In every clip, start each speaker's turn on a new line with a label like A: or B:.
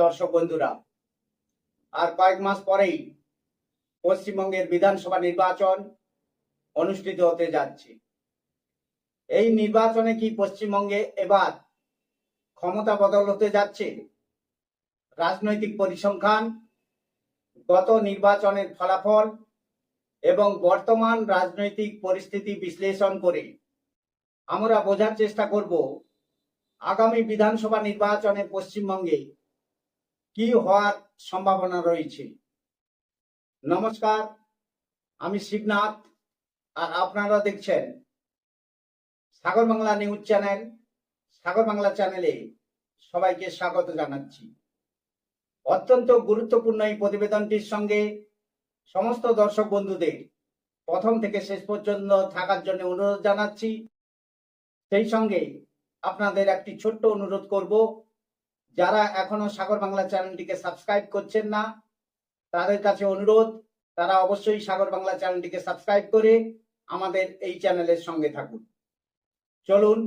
A: দর্শক বন্ধুরা, আর কয়েক মাস পরেই পশ্চিমবঙ্গের বিধানসভা নির্বাচন অনুষ্ঠিত হতে যাচ্ছে। এই নির্বাচনে কি পশ্চিমবঙ্গে এবার ক্ষমতা বদল হতে যাচ্ছে? রাজনৈতিক পরিসংখ্যান, গত নির্বাচনের ফলাফল এবং বর্তমান রাজনৈতিক পরিস্থিতি বিশ্লেষণ করে আমরা বোঝার চেষ্টা করব আগামী বিধানসভা নির্বাচনে পশ্চিমবঙ্গে কি হওয়ার সম্ভাবনা রয়েছে। নমস্কার, আমি শিবনাথ, আর আপনারা দেখছেন সাগর বাংলা নিউজ চ্যানেল। সাগর বাংলা চ্যানেলে সবাইকে স্বাগত জানাচ্ছি। অত্যন্ত গুরুত্বপূর্ণ এই প্রতিবেদনটির সঙ্গে সমস্ত দর্শক বন্ধুদের প্রথম থেকে শেষ পর্যন্ত থাকার জন্য অনুরোধ জানাচ্ছি। সেই সঙ্গে আপনাদের একটি ছোট্ট অনুরোধ করব, যারা এখনো সাগর বাংলা চ্যানেলটিকে সাবস্ক্রাইব করছেন না, তাদের কাছে অনুরোধ, তারা অবশ্যই সাগর বাংলা চ্যানেলটিকে সাবস্ক্রাইব করে আমাদের এই চ্যানেলের সঙ্গে থাকুন। চলুন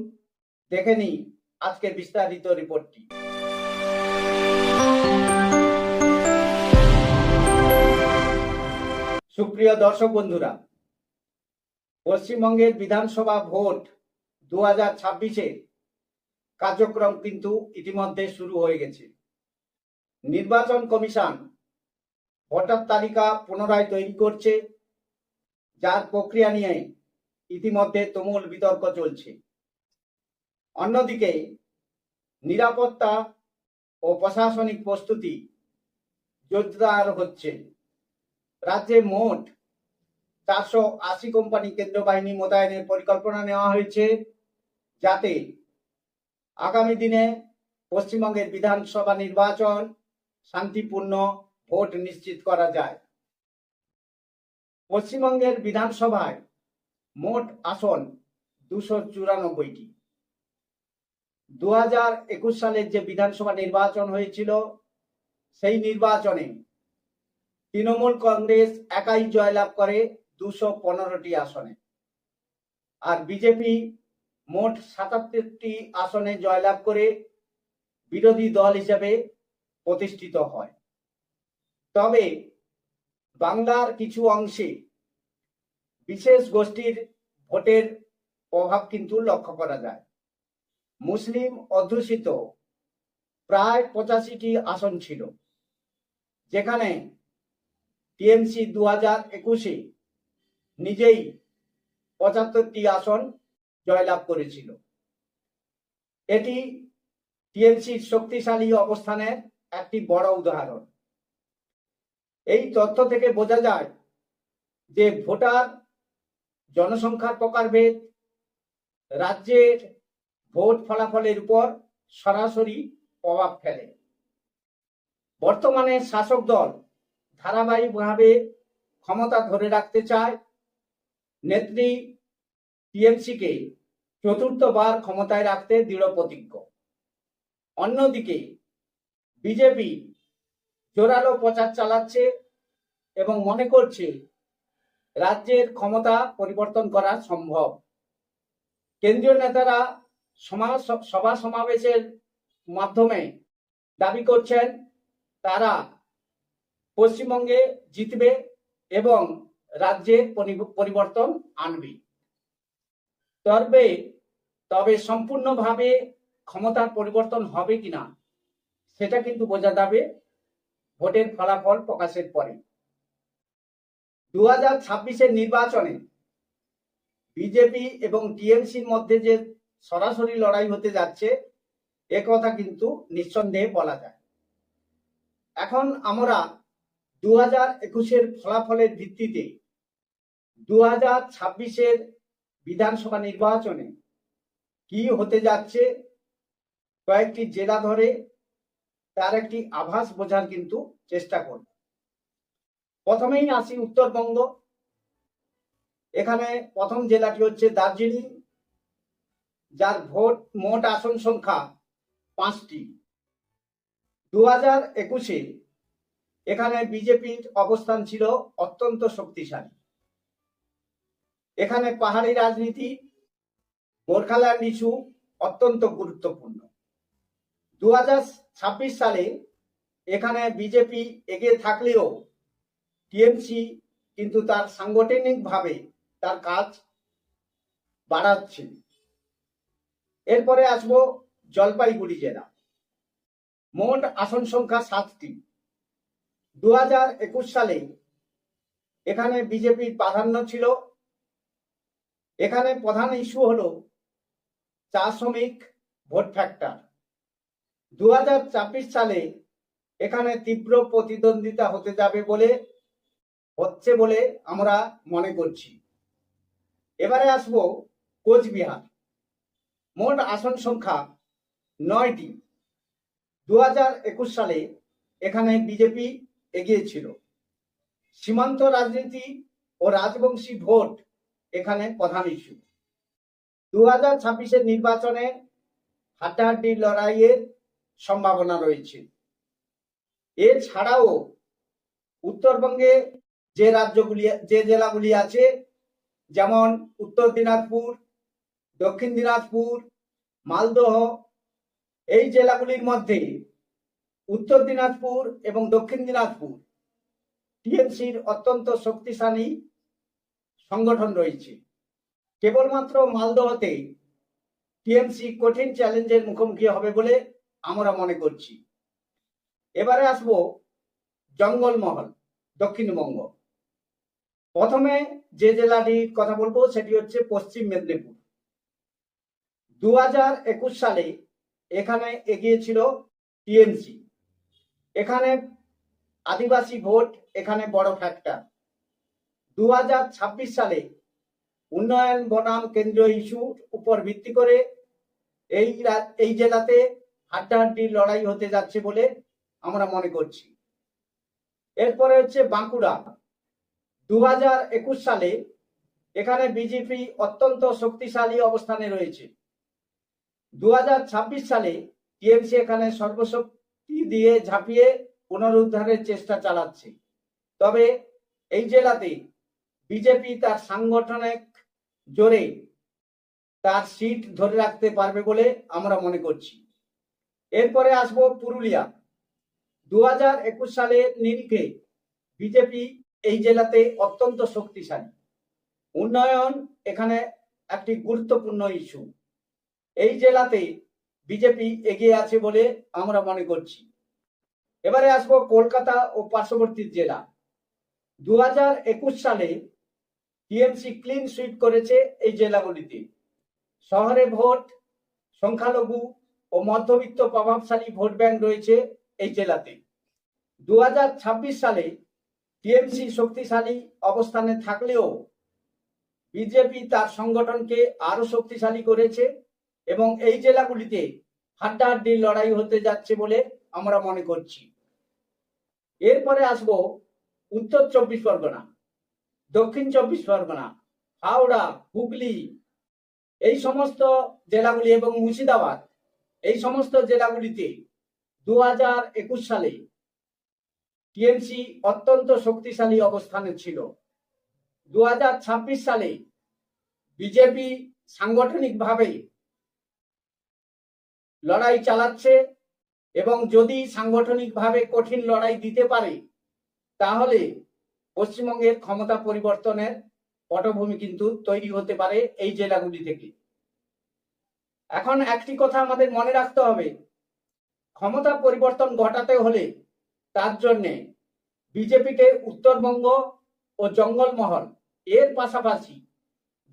A: দেখে নিই আজকের বিস্তারিত রিপোর্টটি। সুপ্রিয় দর্শক বন্ধুরা, পশ্চিমবঙ্গের বিধানসভা ভোট 2026-এর কার্যক্রম কিন্তু ইতিমধ্যে শুরু হয়ে গেছে। নির্বাচন কমিশন ভোটার তালিকা পুনরায় তৈরি করছে, যার প্রক্রিয়া নিয়ে ইতিমধ্যে তুমুল বিতর্ক চলছে। অন্যদিকে নিরাপত্তা ও প্রশাসনিক প্রস্তুতি জোরদার হচ্ছে। রাজ্যে মোট 480 কোম্পানি কেন্দ্র বাহিনী মোতায়েনের পরিকল্পনা নেওয়া হয়েছে, যাতে আগামী দিনে পশ্চিমবঙ্গের বিধানসভা নির্বাচন শান্তিপূর্ণ ভোট নিশ্চিত করা যায়। পশ্চিমবঙ্গের বিধানসভায় মোট আসন 294টি। 2021 সালের যে বিধানসভা নির্বাচন হয়েছিল, সেই নির্বাচনে তৃণমূল কংগ্রেস একাই জয়লাভ করে 215টি আসনে, আর বিজেপি মোট 77টি আসনে জয়লাভ করে বিরোধী দল হিসেবে প্রতিষ্ঠিত হয়। তবে বাংলার কিছু অংশে বিশেষ গোষ্ঠীর ভোটের প্রভাব কিন্তু লক্ষ্য করা যায়। মুসলিম অধ্যুষিত প্রায় 85টি আসন ছিল, যেখানে টিএমসি 2021-এ নিজেই 75টি আসন জয়লাভ করেছিল। এটি টিএমসির শক্তিশালী অবস্থানের একটি বড় উদাহরণ। এই তথ্য থেকে বোঝা যায় যে ভোটার জনসংখ্যার প্রকারভেদ রাজ্যের ভোট ফলাফলের উপর সরাসরি প্রভাব ফেলে। বর্তমানে শাসক দল ধারাবাহিকভাবে ক্ষমতা ধরে রাখতে চায়। নেত্রী টিএমসিকে চতুর্থবার ক্ষমতায় রাখতে দৃঢ় প্রতিজ্ঞ। অন্যদিকে বিজেপি জোরালো প্রচার চালাচ্ছে এবং মনে করছে রাজ্যের ক্ষমতা পরিবর্তন করা সম্ভব। কেন্দ্রীয় নেতারা সভা সমাবেশের মাধ্যমে দাবি করছেন তারা পশ্চিমবঙ্গে জিতবে এবং রাজ্যের পরিবর্তন আনবে। তবে সম্পূর্ণভাবে ক্ষমতার পরিবর্তন হবে কিনা সেটা কিন্তু বোঝা যাবে ভোটের ফলাফল প্রকাশের পরে। 2026-এর নির্বাচনে বিজেপি এবং টিএমসির মধ্যে যে সরাসরি লড়াই হতে যাচ্ছে, এ কথা কিন্তু নিঃসন্দেহে বলা যায়। এখন আমরা 2021-এর ফলাফলের ভিত্তিতে 2026-এর বিধানসভা নির্বাচনে কি হতে যাচ্ছে কয়েকটি জেলা ধরে তার একটি আভাস বোঝার কিন্তু চেষ্টা করব। প্রথমেই আসি উত্তরবঙ্গ। এখানে প্রথম জেলাটি হচ্ছে দার্জিলিং, যার মোট আসন সংখ্যা 5টি। 2021-এ এখানে বিজেপির অবস্থান ছিল অত্যন্ত শক্তিশালী। এখানে পাহাড়ি রাজনীতি, গোর্খাল্যান্ড ইস্যু অত্যন্ত গুরুত্বপূর্ণ। 2026 সালে এখানে বিজেপি এগিয়ে থাকলেও টিএমসি কিন্তু তার সাংগঠনিকভাবে তার কাজ বাড়াচ্ছে। এরপরে আসবো জলপাইগুড়ি জেলা। মোট আসন সংখ্যা 7টি। 2021 সালে এখানে বিজেপির প্রাধান্য ছিল। এখানে প্রধান ইস্যু হলো চা শ্রমিক ভোট ফ্যাক্টর। 2024 সালে এখানে তীব্র প্রতিদ্বন্দ্বিতা হচ্ছে বলে আমরা মনে করছি। এবারে আসবো কোচবিহার। মোট আসন সংখ্যা 9টি। 2021 সালে এখানে বিজেপি এগিয়ে ছিল। সীমান্ত রাজনীতি ও রাজবংশী ভোট এখানে প্রধান ইস্যু। 2026 নির্বাচনে হাড্ডাহাড্ডি লড়াইয়ের সম্ভাবনা রয়েছে। এছাড়াও উত্তরবঙ্গে যে জেলাগুলি আছে, যেমন উত্তর দিনাজপুর, দক্ষিণ দিনাজপুর, মালদহ, এই জেলাগুলির মধ্যে উত্তর দিনাজপুর এবং দক্ষিণ দিনাজপুর টিএমসির অত্যন্ত শক্তিশালী সংগঠন রয়েছে। কেবলমাত্র মালদহতে টিএমসি কঠিন চ্যালেঞ্জের মুখোমুখি হবে বলে আমরা মনে করছি। এবারে আসবো জঙ্গলমহল, দক্ষিণবঙ্গ। প্রথমে যে জেলাটির কথা বলবো সেটি হচ্ছে পশ্চিম মেদিনীপুর। 2021 সালে এখানে এগিয়েছিল টিএমসি। এখানে আদিবাসী ভোট এখানে বড় ফ্যাক্টর। 2026 সালে উন্নয়ন বনাম কেন্দ্রীয় ইস্যুর উপর ভিত্তি করে এই জেলাতে হাড্ডাহাড্ডি লড়াই হতে যাচ্ছে বলে আমরা মনে করছি। এরপরে হচ্ছে বাঁকুড়া। 2021 সালে এখানে বিজেপি অত্যন্ত শক্তিশালী অবস্থানে রয়েছে। 2026 সালে টিএমসি এখানে সর্বশক্তি দিয়ে ঝাঁপিয়ে পুনরুদ্ধারের চেষ্টা চালাচ্ছে। তবে এই জেলাতে বিজেপি তার সাংগঠনিক জোরে তার সিট ধরে রাখতে পারবে বলে আমরা মনে করছি। এরপরে আসবো পুরুলিয়া। 2021 সালের নিরিখে বিজেপি এই জেলাতে অত্যন্ত শক্তিশালী। উন্নয়ন এখানে একটি গুরুত্বপূর্ণ ইস্যু। এই জেলাতে বিজেপি এগিয়ে আছে বলে আমরা মনে করছি। এবারে আসবো কলকাতা ও পার্শ্ববর্তী জেলা। 2021 সালে টিএমসি ক্লিন সুইপ করেছে এই জেলাগুলিতে। শহরে ভোট, সংখ্যালঘু ও মধ্যবিত্ত প্রভাবশালী ভোট ব্যাংক রয়েছে এই জেলাতে। 2026 সালে টিএমসি শক্তিশালী অবস্থানে থাকলেও বিজেপি তার সংগঠনকে আরো শক্তিশালী করেছে এবং এই জেলাগুলিতে হাড্ডাহাড্ডি লড়াই হতে যাচ্ছে বলে আমরা মনে করছি। এরপরে আসবো উত্তর 24 পরগনা, দক্ষিণ 24 পরগনা, হাওড়া, হুগলি, এই সমস্ত জেলাগুলি এবং মুর্শিদাবাদ, এই সমস্ত জেলাগুলিতে 2021 সালে টিএমসি অত্যন্ত শক্তিশালী অবস্থানে ছিল। 2026 সালে বিজেপি সাংগঠনিকভাবে লড়াই চালাচ্ছে এবং যদি সাংগঠনিকভাবে কঠিন লড়াই দিতে পারে তাহলে পশ্চিমবঙ্গের ক্ষমতা পরিবর্তনের পটভূমি কিন্তু তৈরি হতে পারে এই জেলাগুলি থেকে। এখন একটি কথা আমাদের মনে রাখতে হবে, ক্ষমতা পরিবর্তন ঘটাতে হলে তার জন্যে বিজেপিকে উত্তরবঙ্গ ও জঙ্গলমহল এর পাশাপাশি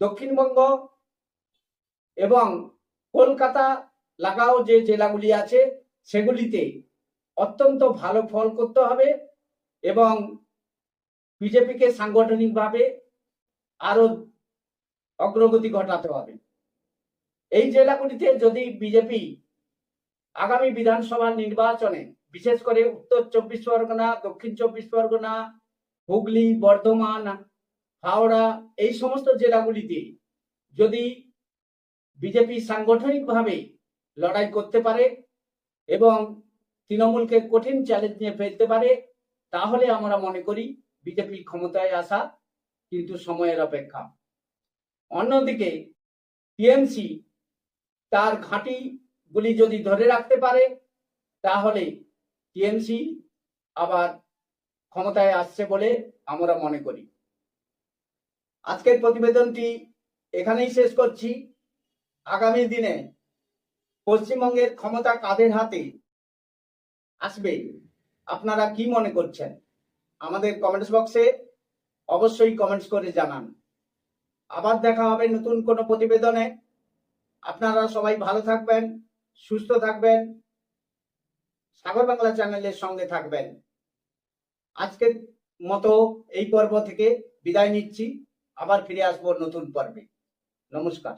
A: দক্ষিণবঙ্গ এবং কলকাতা লাগাও যে জেলাগুলি আছে সেগুলিতে অত্যন্ত ভালো ফল করতে হবে এবং বিজেপিকে সাংগঠনিকভাবে আরো অগ্রগতি ঘটাতে হবে। এই জেলাগুলিতে যদি বিজেপি আগামী বিধানসভা নির্বাচনে বিশেষ করে উত্তর 24 পরগনা, দক্ষিণ 24 পরগনা, হুগলি, বর্ধমান, হাওড়া, এই সমস্ত জেলাগুলিতে যদি বিজেপি সাংগঠনিকভাবে লড়াই করতে পারে এবং তৃণমূলকে কঠিন চ্যালেঞ্জে ফেলতে পারে তাহলে আমরা মনে করি বিজেপি ক্ষমতায় আসা কিন্তু সময়ের অপেক্ষা। অন্যদিকে টিএমসি তার ঘাঁটিগুলি যদি ধরে রাখতে পারে তাহলে টিএমসি আবার ক্ষমতায় আসছে বলে আমরা মনে করি। আজকের প্রতিবেদনটি এখানেই শেষ করছি। আগামী দিনে পশ্চিমবঙ্গের ক্ষমতা কাদের হাতে আসবে, আপনারা কি মনে করছেন? আমাদের কমেন্টস বক্সে অবশ্যই কমেন্টস করে জানান। আবার দেখা হবে নতুন কোনো প্রতিবেদনে। আপনারা সবাই ভালো থাকবেন, সুস্থ থাকবেন, সাগর বাংলা চ্যানেলের সঙ্গে থাকবেন। আজকের মতো এই পর্ব থেকে বিদায় নিচ্ছি, আবার ফিরে আসবো নতুন পর্বে। নমস্কার।